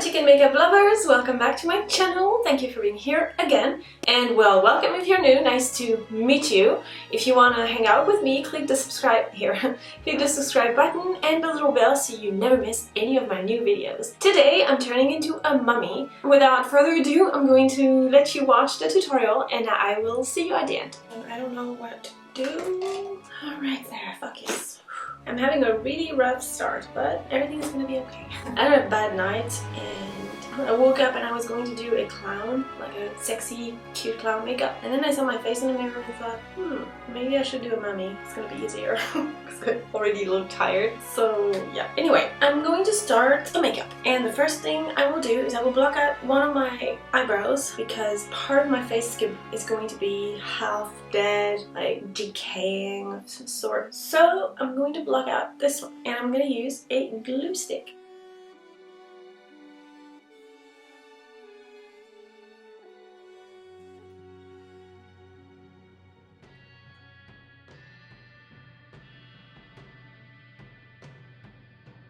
chicken makeup lovers, welcome back to my channel. Thank you for being here again. And well, welcome if you're new, nice to meet you. If you want to hang out with me, click the subscribe here. Click the subscribe button and the little bell so you never miss any of my new videos. Today I'm turning into a mummy. Without further ado, I'm going to let you watch the tutorial and I will see you at the end. I don't know what to do. Alright there, focus. I'm having a really rough start, but everything's gonna be okay. I had a bad night and I woke up and I was going to do a clown, like a sexy, cute clown makeup. And then I saw my face in the mirror and thought, maybe I should do a mummy. It's gonna be easier because I already look tired. So yeah. Anyway, I'm going to start the makeup. And the first thing I will do is I will block out one of my eyebrows because part of my face is going to be half dead, like decaying of some sort. So I'm going to block out this one and I'm going to use a glue stick.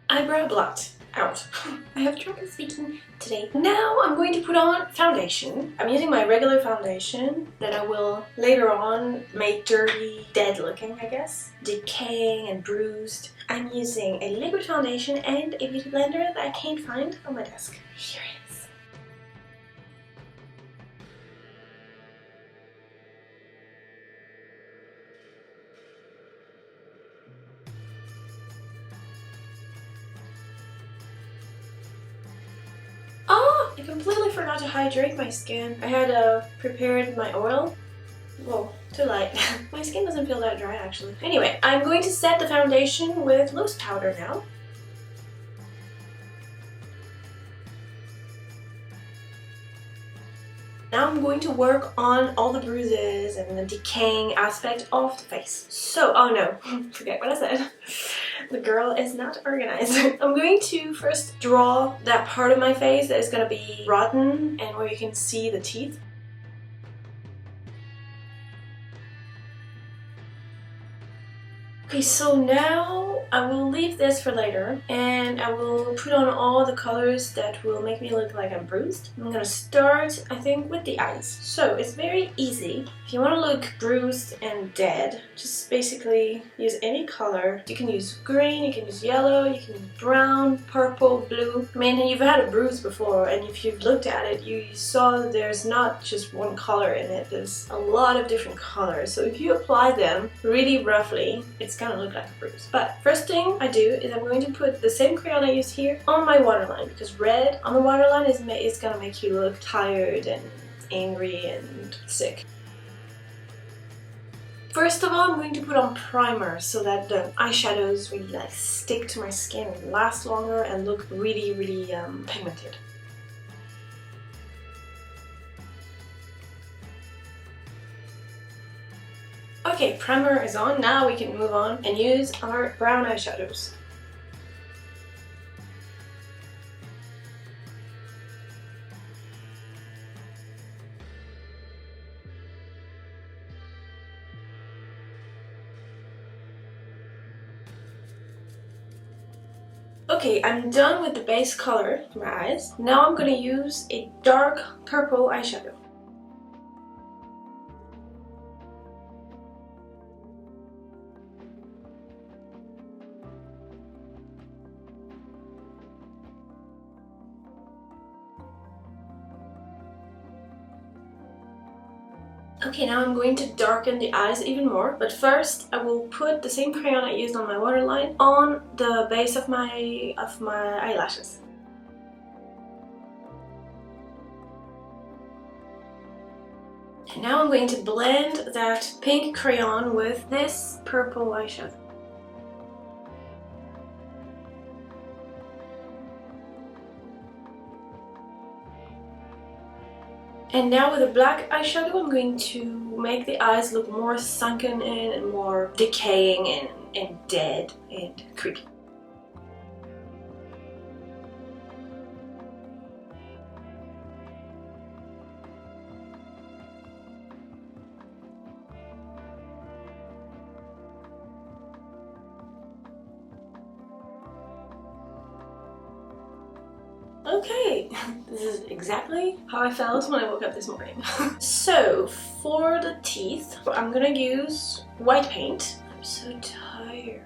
Eyebrow blocked out. I have trouble speaking today. Now I'm going to put on foundation. I'm using my regular foundation that I will later on make dirty, dead looking, I guess. Decaying and bruised. I'm using a liquid foundation and a beauty blender that I can't find on my desk. Here it is. I completely forgot to hydrate my skin. I had prepared my oil. Whoa, too light. My skin doesn't feel that dry actually. Anyway, I'm going to set the foundation with loose powder now. Now I'm going to work on all the bruises and the decaying aspect of the face. So, oh no, forget what I said. The girl is not organized. I'm going to first draw that part of my face that is going to be rotten and where you can see the teeth. Okay, so now I will leave this for later and I will put on all the colors that will make me look like I'm bruised. I'm gonna start, I think, with the eyes. So it's very easy. If you want to look bruised and dead, just basically use any color. You can use green, you can use yellow, you can use brown, purple, blue. I mean, you've had a bruise before and if you've looked at it, you saw that there's not just one color in it. There's a lot of different colors. So if you apply them really roughly, it's gonna look like a bruise. But first thing I do is I'm going to put the same crayon I used here on my waterline because red on the waterline is gonna make you look tired and angry and sick. First of all, I'm going to put on primer so that the eyeshadows really like stick to my skin and last longer and look really pigmented. Okay, primer is on. Now we can move on and use our brown eyeshadows. Okay, I'm done with the base color for my eyes. Now I'm going to use a dark purple eyeshadow. Okay, now I'm going to darken the eyes even more, but first I will put the same crayon I used on my waterline on the base of my eyelashes. And now I'm going to blend that pink crayon with this purple eyeshadow. And now with a black eyeshadow, I'm going to make the eyes look more sunken in and more decaying and dead and creepy. Okay, this is exactly how I felt when I woke up this morning. So, for the teeth, I'm gonna use white paint. I'm so tired.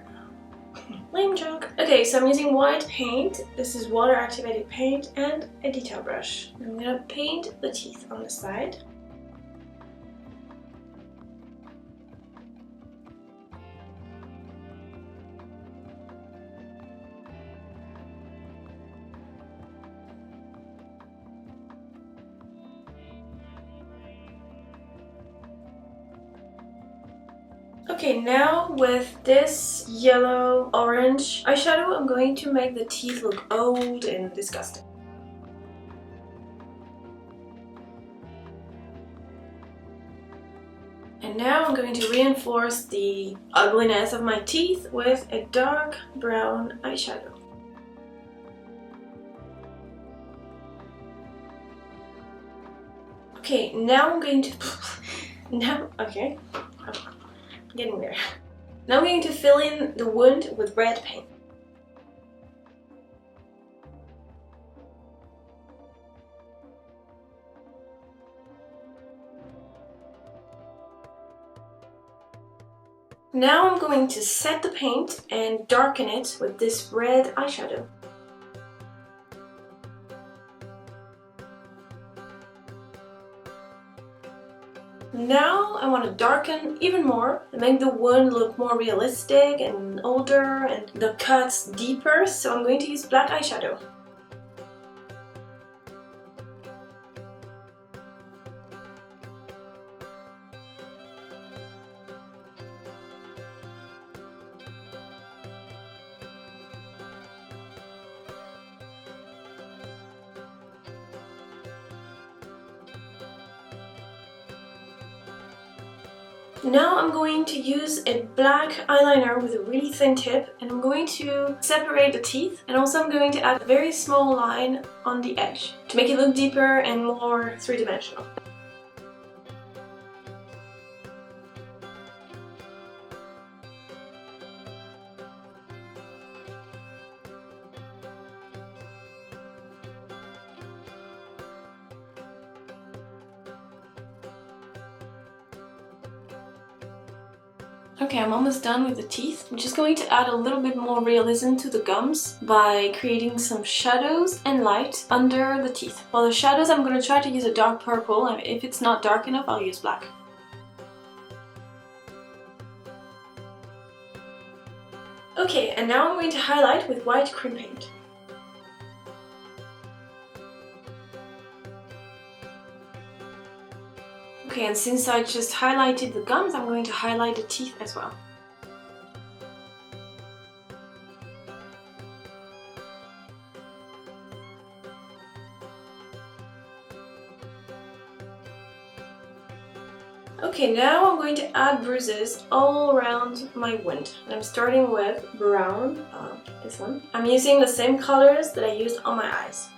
Lame joke. Okay, so I'm using white paint. This is water activated paint and a detail brush. I'm gonna paint the teeth on the side. Okay, now with this yellow-orange eyeshadow, I'm going to make the teeth look old and disgusting. And now I'm going to reinforce the ugliness of my teeth with a dark brown eyeshadow. Okay, now I'm going to... okay. I'm getting there. Now I'm going to fill in the wound with red paint. Now I'm going to set the paint and darken it with this red eyeshadow. Now I want to darken even more and make the wound look more realistic and older and the cuts deeper, so I'm going to use black eyeshadow. Now I'm going to use a black eyeliner with a really thin tip, and I'm going to separate the teeth, and also I'm going to add a very small line on the edge to make it look deeper and more three-dimensional. Okay, I'm almost done with the teeth. I'm just going to add a little bit more realism to the gums by creating some shadows and light under the teeth. For the shadows, I'm going to try to use a dark purple, and if it's not dark enough, I'll use black. Okay, and now I'm going to highlight with white cream paint. Okay, and since I just highlighted the gums, I'm going to highlight the teeth as well. Okay, now I'm going to add bruises all around my wound. And I'm starting with brown, this one. I'm using the same colors that I used on my eyes.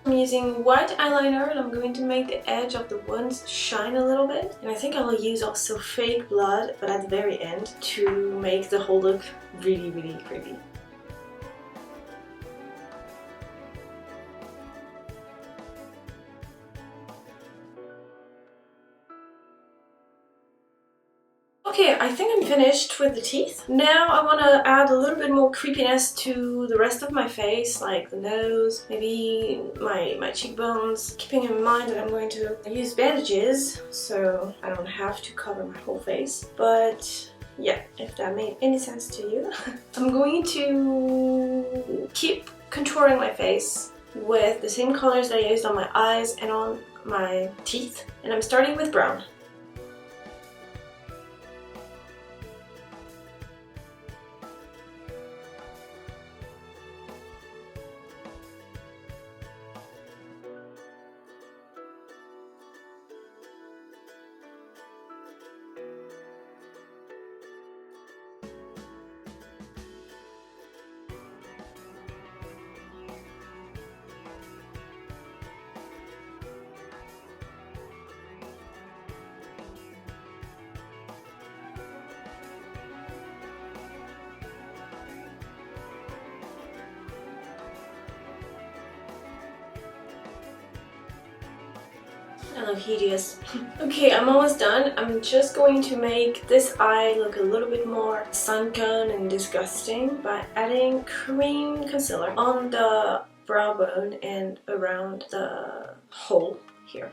I'm using white eyeliner, and I'm going to make the edge of the wounds shine a little bit. And I think I will use also fake blood, but at the very end, to make the whole look really, really creepy. Okay, I think I'm finished with the teeth. Now I want to add a little bit more creepiness to the rest of my face, like the nose, maybe my cheekbones, keeping in mind that I'm going to use bandages, so I don't have to cover my whole face. But yeah, if that made any sense to you. I'm going to keep contouring my face with the same colors that I used on my eyes and on my teeth, and I'm starting with brown. I look hideous. Okay, I'm almost done. I'm just going to make this eye look a little bit more sunken and disgusting by adding cream concealer on the brow bone and around the hole here.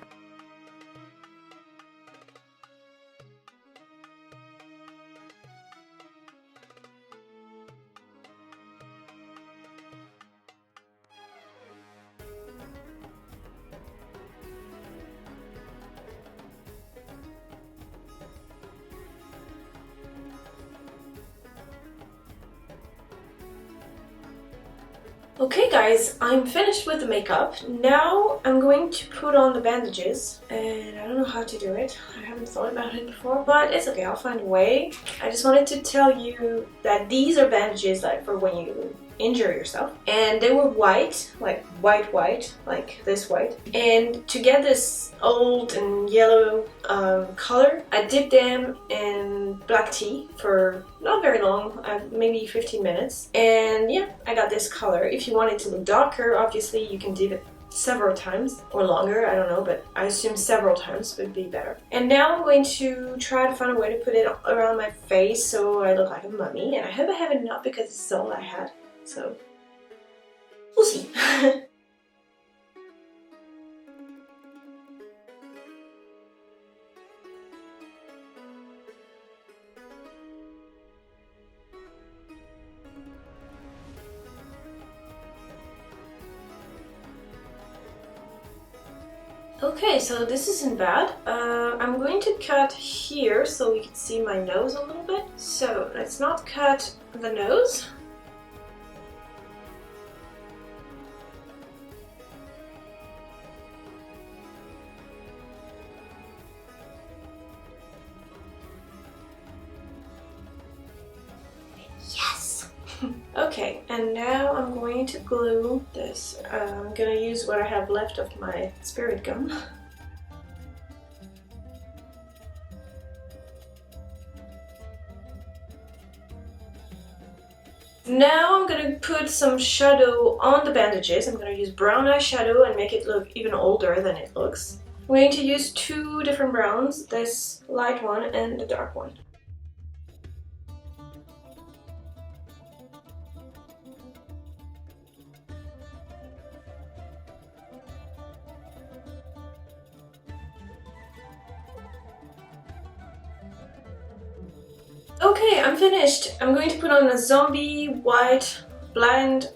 Okay guys, I'm finished with the makeup. Now I'm going to put on the bandages, and I don't know how to do it. I haven't thought about it before, but it's okay, I'll find a way. I just wanted to tell you that these are bandages like for when you injure yourself, and they were white, like white, like this white. And to get this old and yellow color, I dipped them in black tea for not very long, maybe 15 minutes, and yeah, I got this color. If you want it to look darker, obviously you can dip it several times or longer, I don't know, but I assume several times would be better. And now I'm going to try to find a way to put it around my face so I look like a mummy, and I hope I have enough because it's all I had. So, we'll see. Okay, so this isn't bad. I'm going to cut here so we can see my nose a little bit. So, let's not cut the nose. Okay, and now I'm going to glue this. I'm gonna use what I have left of my spirit gum. Now I'm gonna put some shadow on the bandages. I'm gonna use brown eyeshadow and make it look even older than it looks. I'm going to use two different browns, this light one and the dark one. Okay, I'm finished. I'm going to put on a zombie white blind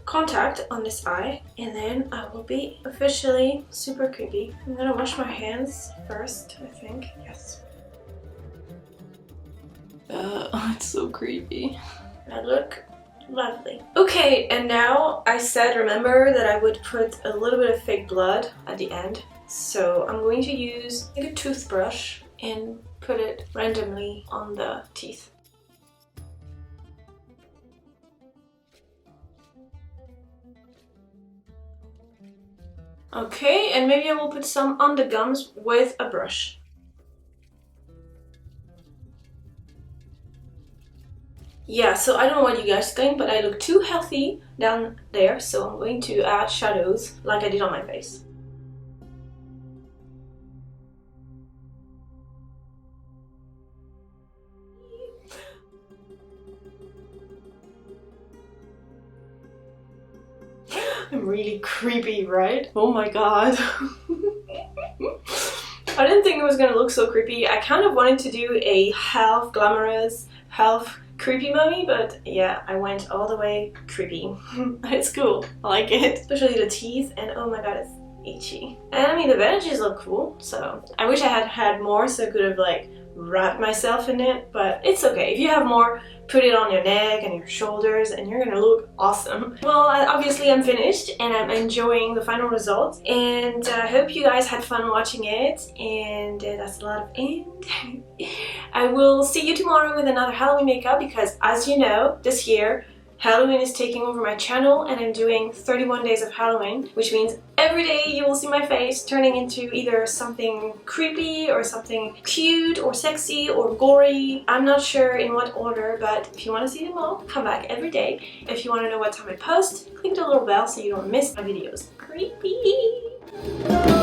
contact on this eye, and then I will be officially super creepy. I'm gonna wash my hands first, I think. Yes. It's so creepy. I look lovely. Okay, and now I said, remember that I would put a little bit of fake blood at the end. So I'm going to use like a toothbrush and put it randomly on the teeth. Okay, and maybe I will put some on the gums with a brush. Yeah, so I don't know what you guys think, but I look too healthy down there, so I'm going to add shadows like I did on my face. I'm really creepy, right? Oh my god. I didn't think it was gonna look so creepy. I kind of wanted to do a half glamorous, half creepy mummy, but yeah, I went all the way creepy. It's cool. I like it. Especially the teeth, and oh my god, it's itchy. And I mean, the bandages look cool, so I wish I had had more so I could have like wrapped myself in it, but it's okay. If you have more, put it on your neck and your shoulders and you're gonna look awesome. Well, obviously I'm finished and I'm enjoying the final result, and I hope you guys had fun watching it, and that's a lot of end. I will see you tomorrow with another Halloween makeup because, as you know, this year Halloween is taking over my channel and I'm doing 31 days of Halloween, which means every day you will see my face turning into either something creepy or something cute or sexy or gory. I'm not sure in what order, but if you want to see them all, come back every day. If you want to know what time I post, click the little bell so you don't miss my videos. Creepy!